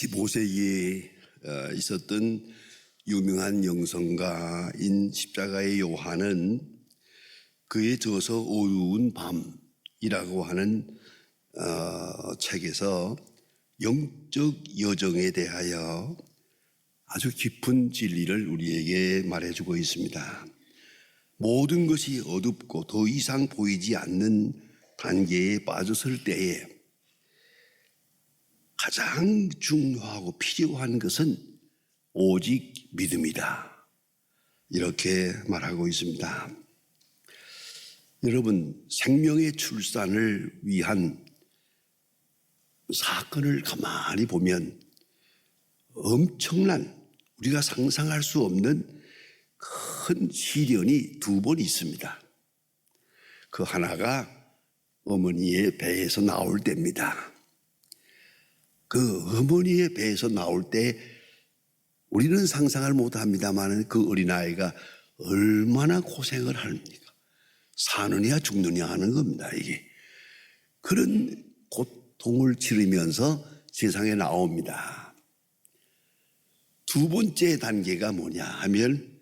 15세기에 있었던 유명한 영성가인 십자가의 요한은 그의 저서 어두운 밤이라고 하는 책에서 영적 여정에 대하여 아주 깊은 진리를 우리에게 말해주고 있습니다. 모든 것이 어둡고 더 이상 보이지 않는 단계에 빠졌을 때에 가장 중요하고 필요한 것은 오직 믿음이다. 이렇게 말하고 있습니다. 여러분, 생명의 출산을 위한 사건을 가만히 보면 엄청난, 우리가 상상할 수 없는 큰 시련이 두 번 있습니다. 그 하나가 어머니의 배에서 나올 때입니다. 그 어머니의 배에서 나올 때 우리는 상상을 못합니다만 그 어린아이가 얼마나 고생을 합니까? 사느냐 죽느냐 하는 겁니다. 이게 그런 고통을 치르면서 세상에 나옵니다. 두 번째 단계가 뭐냐 하면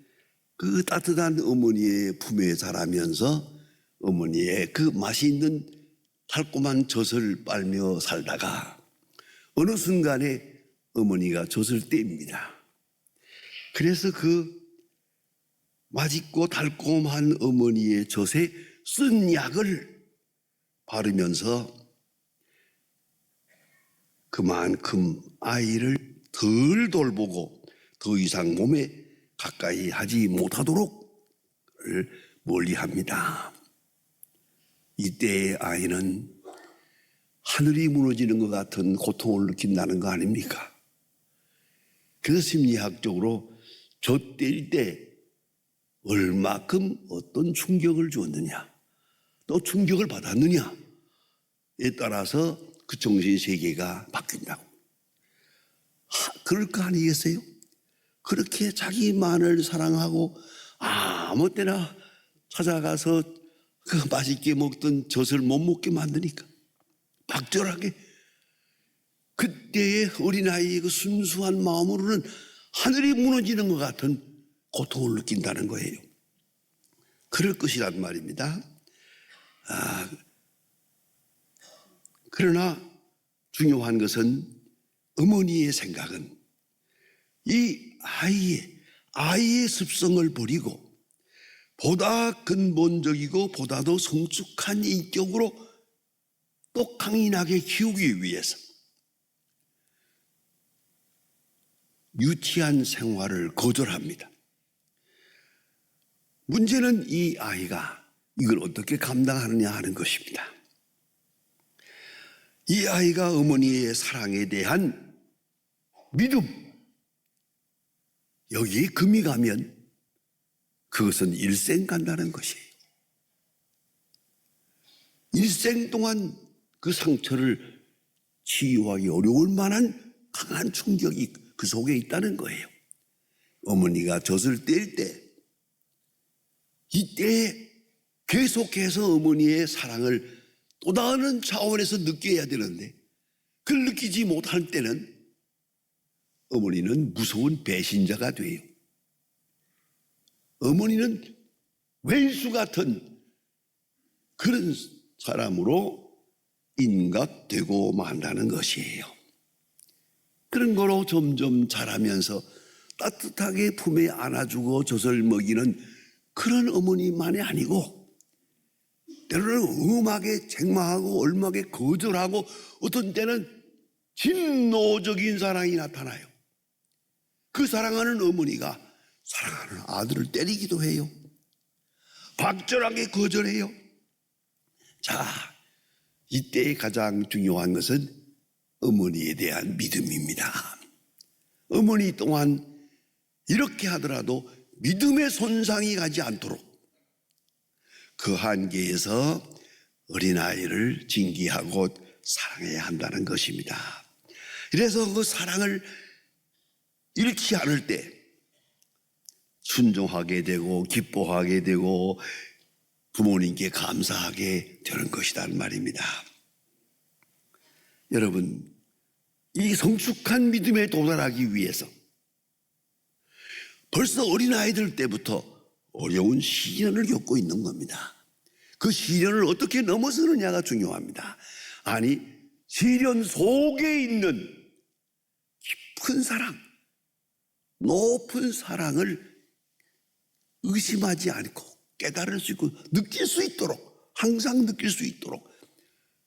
그 따뜻한 어머니의 품에 자라면서 어머니의 그 맛있는 달콤한 젖을 빨며 살다가 어느 순간에 어머니가 젖을 뗍니다. 그래서 그 맛있고 달콤한 어머니의 젖에 쓴 약을 바르면서 그만큼 아이를 덜 돌보고 더 이상 몸에 가까이 하지 못하도록 멀리합니다. 이때의 아이는 하늘이 무너지는 것 같은 고통을 느낀다는 거 아닙니까? 그래서 심리학적으로 젖 뗄 때 얼마큼 어떤 충격을 주었느냐, 또 충격을 받았느냐에 따라서 그 정신 세계가 바뀐다고. 그럴 거 아니겠어요? 그렇게 자기만을 사랑하고 아무 때나 찾아가서 그 맛있게 먹던 젖을 못 먹게 만드니까 박절하게 그때의 어린아이의 그 순수한 마음으로는 하늘이 무너지는 것 같은 고통을 느낀다는 거예요. 그럴 것이란 말입니다. 그러나 중요한 것은 어머니의 생각은 이 아이의 습성을 버리고 보다 근본적이고 보다 더 성숙한 인격으로 또 강인하게 키우기 위해서 유치한 생활을 거절합니다. 문제는 이 아이가 이걸 어떻게 감당하느냐 하는 것입니다. 이 아이가 어머니의 사랑에 대한 믿음, 여기에 금이 가면 그것은 일생 간다는 것이에요. 일생 동안 그 상처를 치유하기 어려울 만한 강한 충격이 그 속에 있다는 거예요. 어머니가 젖을 뗄 때, 이때 계속해서 어머니의 사랑을 또 다른 차원에서 느껴야 되는데 그걸 느끼지 못할 때는 어머니는 무서운 배신자가 돼요. 어머니는 왼수 같은 그런 사람으로 인각되고 만다는 것이에요. 그런 거로 점점 자라면서 따뜻하게 품에 안아주고 젖을 먹이는 그런 어머니만이 아니고 때로는 엄하게 책망하고 얼마게 거절하고 어떤 때는 진노적인 사랑이 나타나요. 그 사랑하는 어머니가 사랑하는 아들을 때리기도 해요. 박절하게 거절해요. 자, 이때 가장 중요한 것은 어머니에 대한 믿음입니다. 어머니 또한 이렇게 하더라도 믿음의 손상이 가지 않도록 그 한계에서 어린아이를 징계하고 사랑해야 한다는 것입니다. 그래서 그 사랑을 잃지 않을 때 순종하게 되고 기뻐하게 되고 부모님께 감사하게 되는 것이란 말입니다. 여러분, 이 성숙한 믿음에 도달하기 위해서 벌써 어린아이들 때부터 어려운 시련을 겪고 있는 겁니다. 그 시련을 어떻게 넘어서느냐가 중요합니다. 아니, 시련 속에 있는 깊은 사랑, 높은 사랑을 의심하지 않고 깨달을 수 있고 느낄 수 있도록, 항상 느낄 수 있도록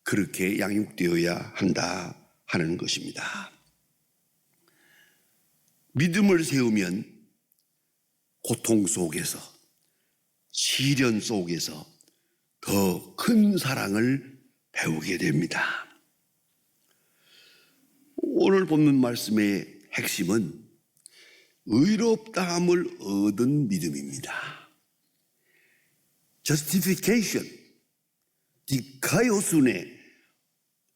그렇게 양육되어야 한다 하는 것입니다. 믿음을 세우면 고통 속에서, 시련 속에서 더 큰 사랑을 배우게 됩니다. 오늘 본문 말씀의 핵심은 의롭다함을 얻은 믿음입니다. justification, 디카이오순의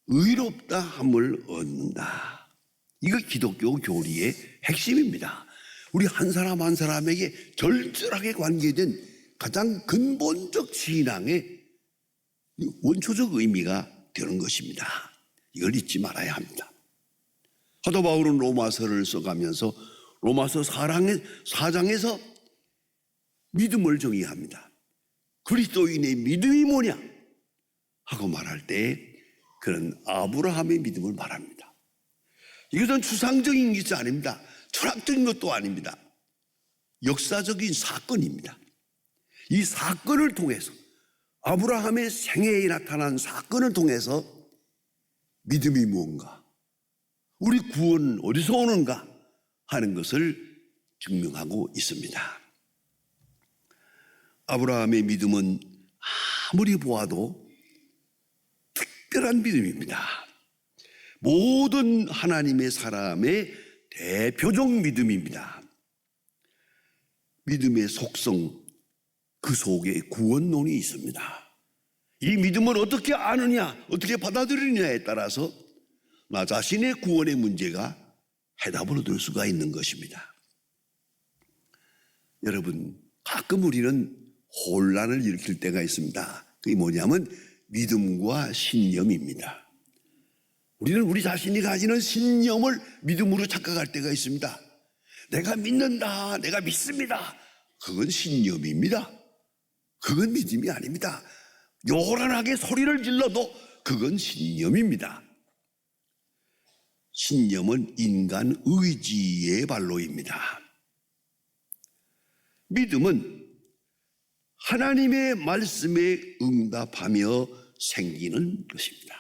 의롭다함을 얻는다. 이거 기독교 교리의 핵심입니다. 우리 한 사람 한 사람에게 절절하게 관계된 가장 근본적 신앙의 원초적 의미가 되는 것입니다. 이걸 잊지 말아야 합니다. 사도 바울은 로마서를 써가면서 로마서 4장에서 믿음을 정의합니다. 그리스도인의 믿음이 뭐냐 하고 말할 때 그런 아브라함의 믿음을 말합니다. 이것은 추상적인 것이 아닙니다. 철학적인 것도 아닙니다. 역사적인 사건입니다. 이 사건을 통해서, 아브라함의 생애에 나타난 사건을 통해서 믿음이 무엇인가, 우리 구원은 어디서 오는가 하는 것을 증명하고 있습니다. 아브라함의 믿음은 아무리 보아도 특별한 믿음입니다. 모든 하나님의 사람의 대표적 믿음입니다. 믿음의 속성, 그 속에 구원론이 있습니다. 이 믿음을 어떻게 아느냐, 어떻게 받아들이느냐에 따라서 나 자신의 구원의 문제가 해답을 얻을 수가 있는 것입니다. 여러분, 가끔 우리는 혼란을 일으킬 때가 있습니다. 그게 뭐냐면 믿음과 신념입니다. 우리는 우리 자신이 가지는 신념을 믿음으로 착각할 때가 있습니다. 내가 믿는다, 내가 믿습니다. 그건 신념입니다. 그건 믿음이 아닙니다. 요란하게 소리를 질러도 그건 신념입니다. 신념은 인간 의지의 발로입니다. 믿음은 하나님의 말씀에 응답하며 생기는 것입니다.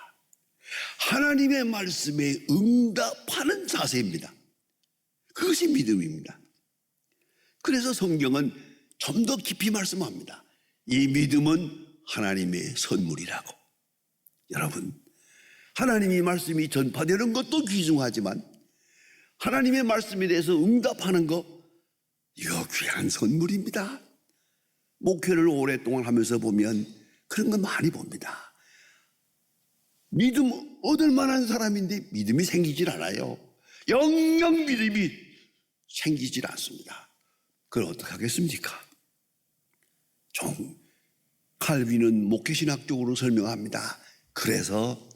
하나님의 말씀에 응답하는 자세입니다. 그것이 믿음입니다. 그래서 성경은 좀 더 깊이 말씀합니다. 이 믿음은 하나님의 선물이라고. 여러분, 하나님의 말씀이 전파되는 것도 귀중하지만 하나님의 말씀에 대해서 응답하는 것, 이거 귀한 선물입니다. 목회를 오랫동안 하면서 보면 그런 거 많이 봅니다. 믿음 얻을 만한 사람인데 믿음이 생기질 않아요. 영영 믿음이 생기질 않습니다. 그걸 어떻게 하겠습니까? 칼빈은 목회신학적으로 설명합니다. 그래서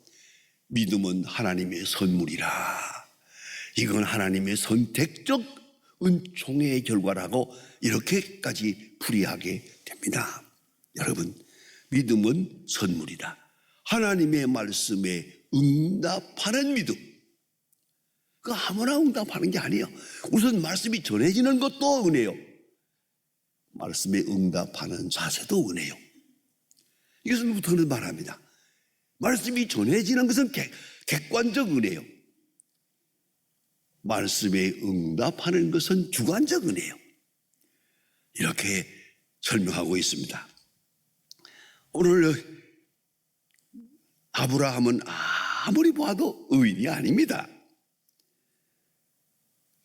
믿음은 하나님의 선물이라. 이건 하나님의 선택적 은총의 결과라고 이렇게까지 풀이하게 됩니다. 여러분, 믿음은 선물이다. 하나님의 말씀에 응답하는 믿음. 그 아무나 응답하는 게 아니에요. 우선 말씀이 전해지는 것도 은혜요. 말씀에 응답하는 자세도 은혜요. 이것은 더는 말합니다. 말씀이 전해지는 것은 객관적 은혜요. 말씀에 응답하는 것은 주관적 은혜요. 이렇게 설명하고 있습니다. 오늘 아브라함은 아무리 보아도 의인이 아닙니다.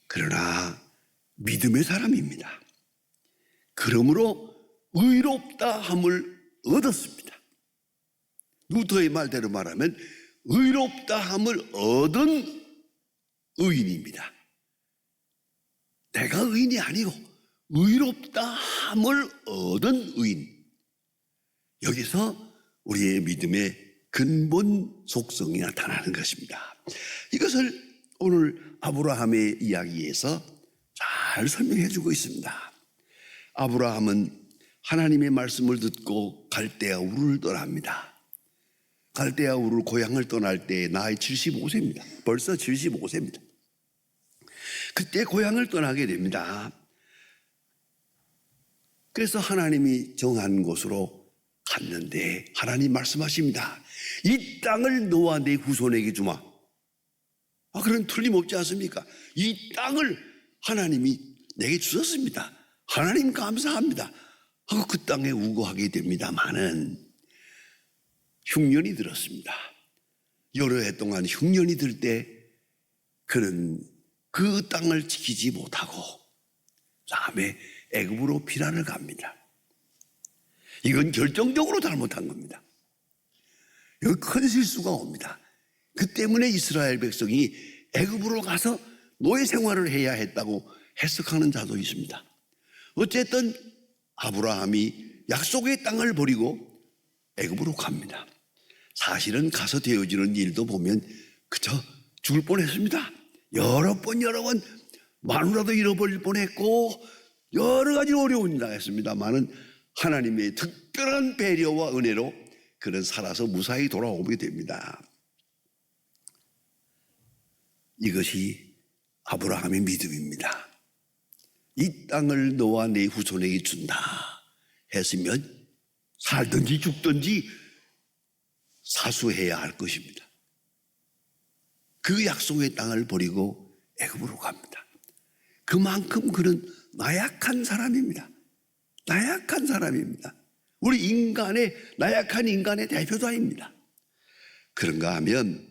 그러나 믿음의 사람입니다. 그러므로 의롭다함을 얻었습니다. 루터의 말대로 말하면 의롭다함을 얻은 의인입니다. 내가 의인이 아니고 의롭다함을 얻은 의인. 여기서 우리의 믿음의 근본 속성이 나타나는 것입니다. 이것을 오늘 아브라함의 이야기에서 잘 설명해 주고 있습니다. 아브라함은 하나님의 말씀을 듣고 갈대아 우르를 떠납니다. 갈대아 우르 고향을 떠날 때 나이 75세입니다. 벌써 75세입니다. 그때 고향을 떠나게 됩니다. 그래서 하나님이 정한 곳으로 갔는데 하나님 말씀하십니다. 이 땅을 너와 내 후손에게 주마. 그런 틀림없지 않습니까? 이 땅을 하나님이 내게 주셨습니다. 하나님 감사합니다 하고 그 땅에 우거하게 됩니다마는 흉년이 들었습니다. 여러 해 동안 흉년이 들 때 그는 그 땅을 지키지 못하고 다음에 애굽으로 피난을 갑니다. 이건 결정적으로 잘못한 겁니다. 여기 큰 실수가 옵니다. 그 때문에 이스라엘 백성이 애굽으로 가서 노예 생활을 해야 했다고 해석하는 자도 있습니다. 어쨌든 아브라함이 약속의 땅을 버리고 애굽으로 갑니다. 사실은 가서 되어지는 일도 보면 그저 죽을 뻔했습니다. 여러 번 마누라도 잃어버릴 뻔했고 여러 가지 어려움이 당했습니다만은 하나님의 특별한 배려와 은혜로 그는 살아서 무사히 돌아오게 됩니다. 이것이 아브라함의 믿음입니다. 이 땅을 너와 네 후손에게 준다 했으면 살든지 죽든지 사수해야 할 것입니다. 그 약속의 땅을 버리고 애굽으로 갑니다. 그만큼 그는 나약한 사람입니다. 나약한 사람입니다. 우리 인간의 나약한 인간의 대표자입니다. 그런가 하면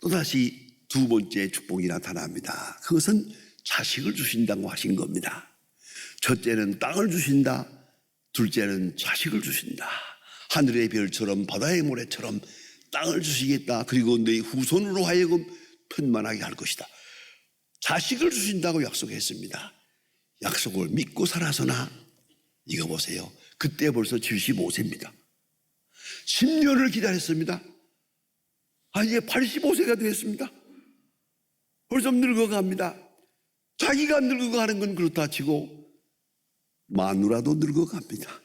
또다시 두 번째 축복이 나타납니다. 그것은 자식을 주신다고 하신 겁니다. 첫째는 땅을 주신다. 둘째는 자식을 주신다. 하늘의 별처럼 바다의 모래처럼 땅을 주시겠다. 그리고 네 후손으로 하여금 편만하게 할 것이다. 자식을 주신다고 약속했습니다. 약속을 믿고 살아서나 이거 보세요. 그때 벌써 75세입니다. 10년을 기다렸습니다. 이제 85세가 되었습니다. 벌써 늙어갑니다. 자기가 늙어가는 건 그렇다 치고 마누라도 늙어갑니다.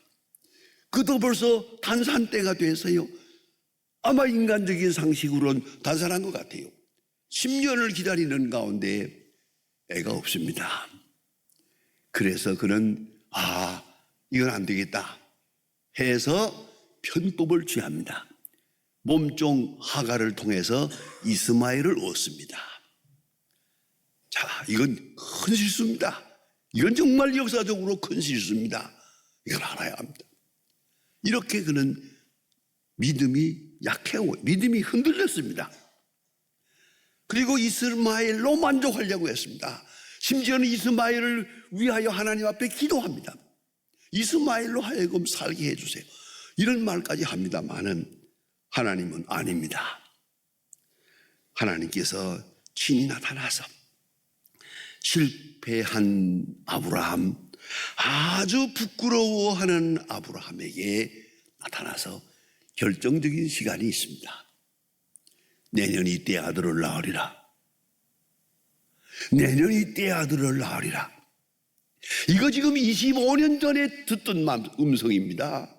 그도 벌써 단산 때가 돼서요. 아마 인간적인 상식으로는 단산한 것 같아요. 10년을 기다리는 가운데 애가 없습니다. 그래서 그는 이건 안 되겠다 해서 편법을 취합니다. 몸종 하가를 통해서 이스마엘을 얻습니다. 자, 이건 큰 실수입니다. 이건 정말 역사적으로 큰 실수입니다. 이걸 알아야 합니다. 이렇게 그는 믿음이 약해요. 믿음이 흔들렸습니다. 그리고 이스마엘로 만족하려고 했습니다. 심지어는 이스마엘을 위하여 하나님 앞에 기도합니다. 이스마엘로 하여금 살게 해주세요. 이런 말까지 합니다마는 하나님은 아닙니다. 하나님께서 친히 나타나서 실패한 아브라함, 아주 부끄러워하는 아브라함에게 나타나서 결정적인 시간이 있습니다. 내년 이때 아들을 낳으리라. 내년 이때 아들을 낳으리라. 이거 지금 25년 전에 듣던 음성입니다.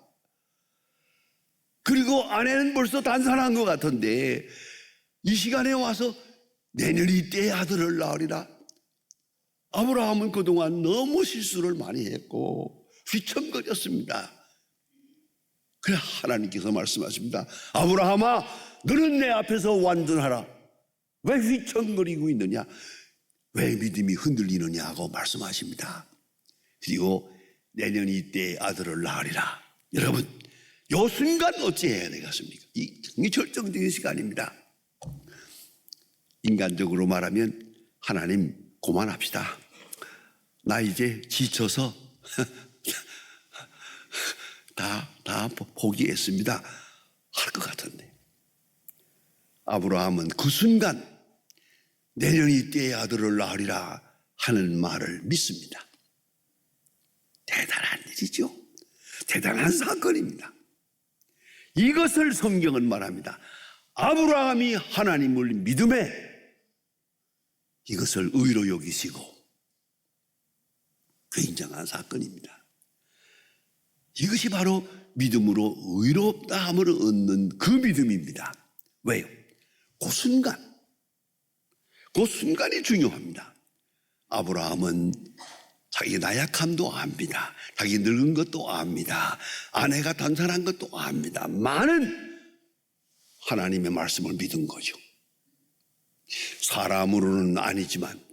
그리고 아내는 벌써 단산한 것 같은데 이 시간에 와서 내년 이때 아들을 낳으리라. 아브라함은 그동안 너무 실수를 많이 했고 휘청거렸습니다. 그래 하나님께서 말씀하십니다. 아브라함아, 너는 내 앞에서 완전하라. 왜 휘청거리고 있느냐? 왜 믿음이 흔들리느냐고 말씀하십니다. 그리고 내년 이때 아들을 낳으리라. 여러분, 이 순간 어찌해야 되겠습니까? 이 결정적인 시간입니다. 인간적으로 말하면 하나님 그만합시다. 나 이제 지쳐서 다 포기했습니다 할 것 같은데 아브라함은 그 순간 내년 이때의 아들을 낳으리라 하는 말을 믿습니다. 대단한 일이죠. 대단한 사건입니다. 이것을 성경은 말합니다. 아브라함이 하나님을 믿음에 이것을 의로 여기시고 굉장한 사건입니다. 이것이 바로 믿음으로 의롭다함을 얻는 그 믿음입니다. 왜요? 그 순간이 중요합니다. 아브라함은 자기 나약함도 압니다. 자기 늙은 것도 압니다. 아내가 단산한 것도 압니다. 많은 하나님의 말씀을 믿은 거죠. 사람으로는 아니지만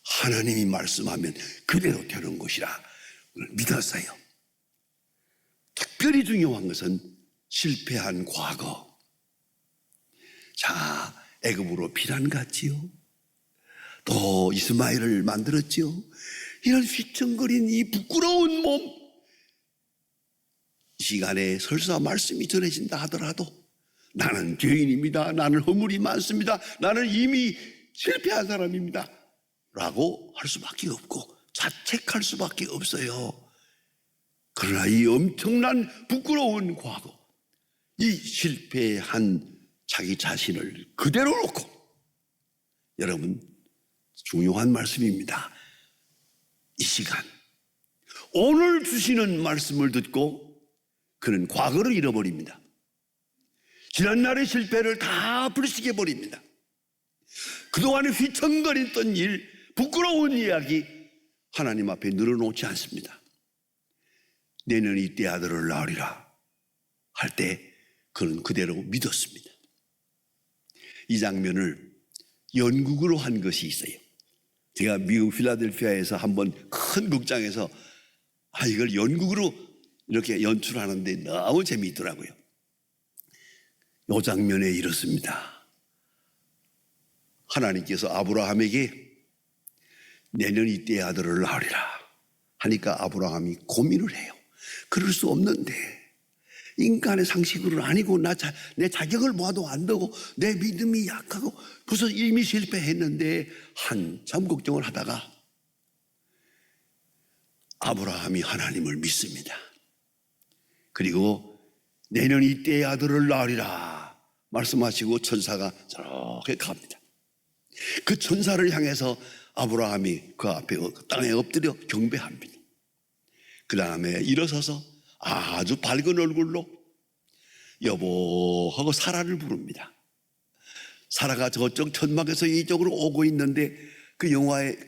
하나님이 말씀하면 그대로 되는 것이라 믿었어요. 특별히 중요한 것은 실패한 과거. 자, 애굽으로 피난갔지요. 또 이스마엘을 만들었지요. 이런 휘청거린 이 부끄러운 몸, 이 시간에 설사 말씀이 전해진다 하더라도 나는 죄인입니다. 나는 허물이 많습니다. 나는 이미 실패한 사람입니다. 라고 할 수밖에 없고 자책할 수밖에 없어요. 그러나 이 엄청난 부끄러운 과거, 이 실패한 자기 자신을 그대로 놓고, 여러분 중요한 말씀입니다. 이 시간 오늘 주시는 말씀을 듣고 그는 과거를 잃어버립니다. 지난날의 실패를 다 불식해 버립니다. 그동안에 휘청거렸던 일, 부끄러운 이야기 하나님 앞에 늘어놓지 않습니다. 내년 이때 아들을 낳으리라 할 때 그는 그대로 믿었습니다. 이 장면을 연극으로 한 것이 있어요. 제가 미국 필라델피아에서 한번 큰 극장에서 이걸 연극으로 이렇게 연출하는데 너무 재미있더라고요. 이 장면에 이렇습니다. 하나님께서 아브라함에게 내년 이때 아들을 낳으리라 하니까 아브라함이 고민을 해요. 그럴 수 없는데, 인간의 상식으로는 아니고 내 자격을 모아도 안 되고 내 믿음이 약하고 벌써 이미 실패했는데 한참 걱정을 하다가 아브라함이 하나님을 믿습니다. 그리고 내년 이때의 아들을 낳으리라 말씀하시고 천사가 저렇게 갑니다. 그 천사를 향해서 아브라함이 그 앞에 땅에 엎드려 경배합니다. 그 다음에 일어서서 아주 밝은 얼굴로 여보 하고 사라를 부릅니다. 사라가 저쪽 천막에서 이쪽으로 오고 있는데 그 영화의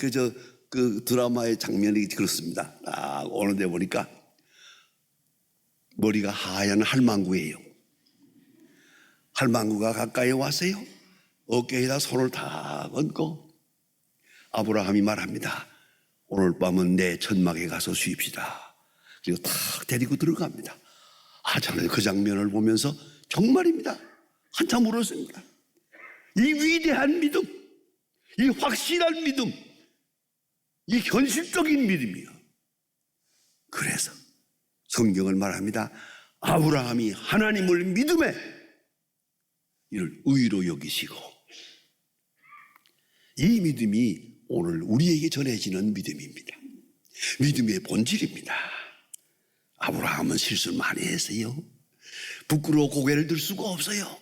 그 드라마의 장면이 그렇습니다. 딱 오는데 보니까 머리가 하얀 할망구예요. 할망구가 가까이 왔어요. 어깨에다 손을 다 얹고 아브라함이 말합니다. 오늘 밤은 내 천막에 가서 쉬입시다. 그리고 탁 데리고 들어갑니다. 저는 그 장면을 보면서 정말입니다. 한참 울었습니다. 이 위대한 믿음, 이 확실한 믿음, 이 현실적인 믿음이요. 그래서 성경을 말합니다. 아브라함이 하나님을 믿음에 이를 의로 여기시고, 이 믿음이 오늘 우리에게 전해지는 믿음입니다. 믿음의 본질입니다. 아브라함은 실수를 많이 했어요. 부끄러워 고개를 들 수가 없어요.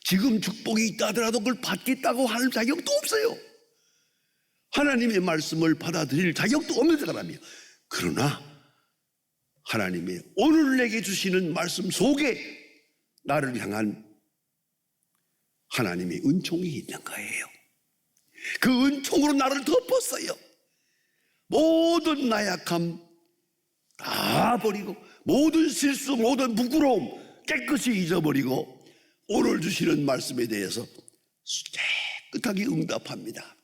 지금 축복이 있다 하더라도 그걸 받겠다고 할 자격도 없어요. 하나님의 말씀을 받아들일 자격도 없는 사람이에요. 그러나 하나님의 오늘 내게 주시는 말씀 속에 나를 향한 하나님의 은총이 있는 거예요. 그 은총으로 나를 덮었어요. 모든 나약함 다 버리고, 모든 실수, 모든 부끄러움 깨끗이 잊어버리고 오늘 주시는 말씀에 대해서 깨끗하게 응답합니다.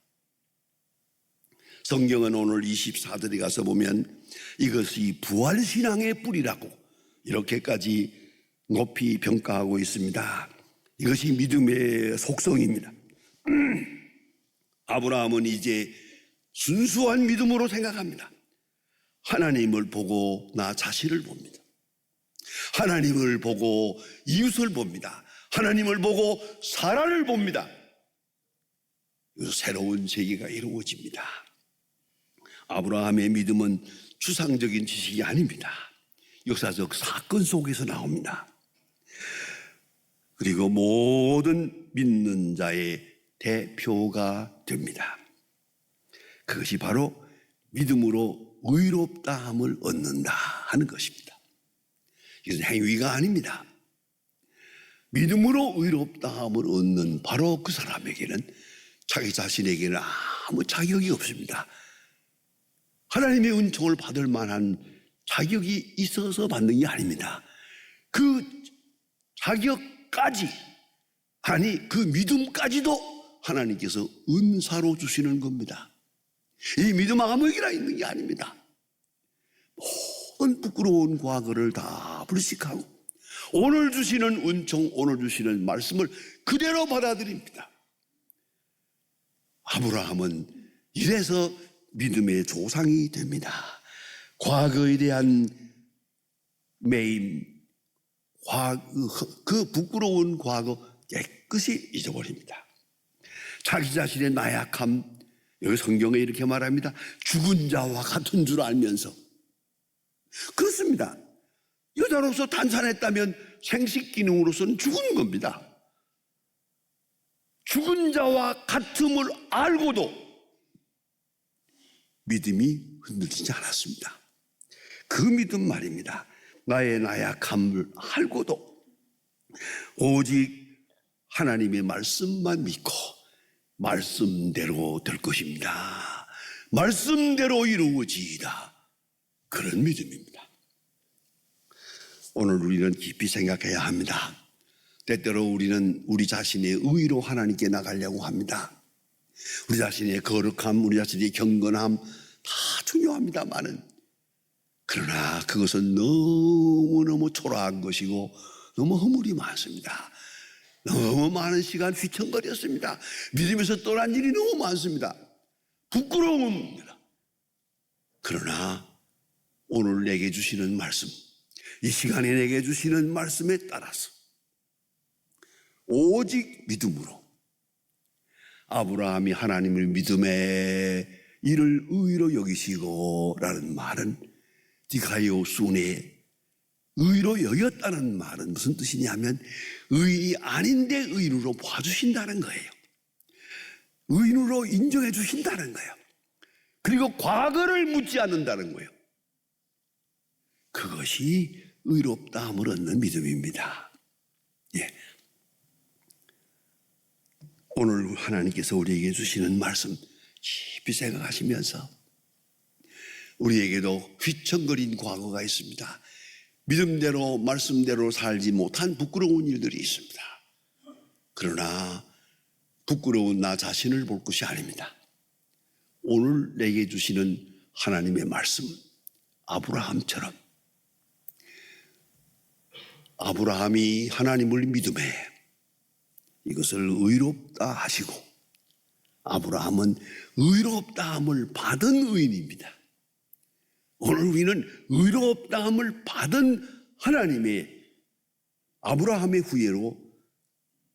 성경은 오늘 24절에 가서 보면 이것이 부활신앙의 뿌리라고 이렇게까지 높이 평가하고 있습니다. 이것이 믿음의 속성입니다. 아브라함은 이제 순수한 믿음으로 생각합니다. 하나님을 보고 나 자신을 봅니다. 하나님을 보고 이웃을 봅니다. 하나님을 보고 사람을 봅니다. 새로운 세계가 이루어집니다. 아브라함의 믿음은 추상적인 지식이 아닙니다. 역사적 사건 속에서 나옵니다. 그리고 모든 믿는 자의 대표가 됩니다. 그것이 바로 믿음으로 의롭다함을 얻는다 하는 것입니다. 이것은 행위가 아닙니다. 믿음으로 의롭다함을 얻는 바로 그 사람에게는 자기 자신에게는 아무 자격이 없습니다. 하나님의 은총을 받을 만한 자격이 있어서 받는 게 아닙니다. 그 자격까지, 아니 그 믿음까지도 하나님께서 은사로 주시는 겁니다. 이 믿음 아무 얘기나 있는 게 아닙니다. 모든 부끄러운 과거를 다 불식하고 오늘 주시는 은총, 오늘 주시는 말씀을 그대로 받아들입니다. 아브라함은 이래서 믿음의 조상이 됩니다. 과거에 대한 매임, 그 부끄러운 과거 깨끗이 잊어버립니다. 자기 자신의 나약함, 여기 성경에 이렇게 말합니다. 죽은 자와 같은 줄 알면서. 그렇습니다. 여자로서 단산했다면 생식 기능으로서는 죽은 겁니다. 죽은 자와 같음을 알고도 믿음이 흔들리지 않았습니다. 그 믿음 말입니다. 나의 나약함을 알고도 오직 하나님의 말씀만 믿고 말씀대로 될 것입니다. 말씀대로 이루어지이다. 그런 믿음입니다. 오늘 우리는 깊이 생각해야 합니다. 때때로 우리는 우리 자신의 의로 하나님께 나가려고 합니다. 우리 자신의 거룩함, 우리 자신의 경건함 다 중요합니다만은, 그러나 그것은 너무너무 초라한 것이고 너무 허물이 많습니다. 너무 많은 시간 휘청거렸습니다. 믿음에서 떠난 일이 너무 많습니다. 부끄러움입니다. 그러나 오늘 내게 주시는 말씀, 이 시간에 내게 주시는 말씀에 따라서 오직 믿음으로, 아브라함이 하나님을 믿음에 이를 의로 여기시고 라는 말은 디카이오 순에 의로 여겼다는 말은 무슨 뜻이냐면 의인이 아닌데 의인으로 봐주신다는 거예요. 의인으로 인정해 주신다는 거예요. 그리고 과거를 묻지 않는다는 거예요. 그것이 의롭다함을 얻는 믿음입니다. 예. 오늘 하나님께서 우리에게 주시는 말씀 깊이 생각하시면서, 우리에게도 휘청거린 과거가 있습니다. 믿음대로 말씀대로 살지 못한 부끄러운 일들이 있습니다. 그러나 부끄러운 나 자신을 볼 것이 아닙니다. 오늘 내게 주시는 하나님의 말씀, 아브라함처럼 아브라함이 하나님을 믿음에 이것을 의롭다 하시고, 아브라함은 의롭다함을 받은 의인입니다. 오늘 우리는 의롭다함을 받은 하나님의 아브라함의 후예로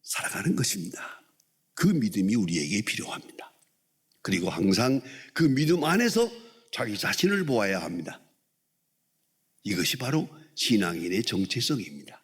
살아가는 것입니다. 그 믿음이 우리에게 필요합니다. 그리고 항상 그 믿음 안에서 자기 자신을 보아야 합니다. 이것이 바로 신앙인의 정체성입니다.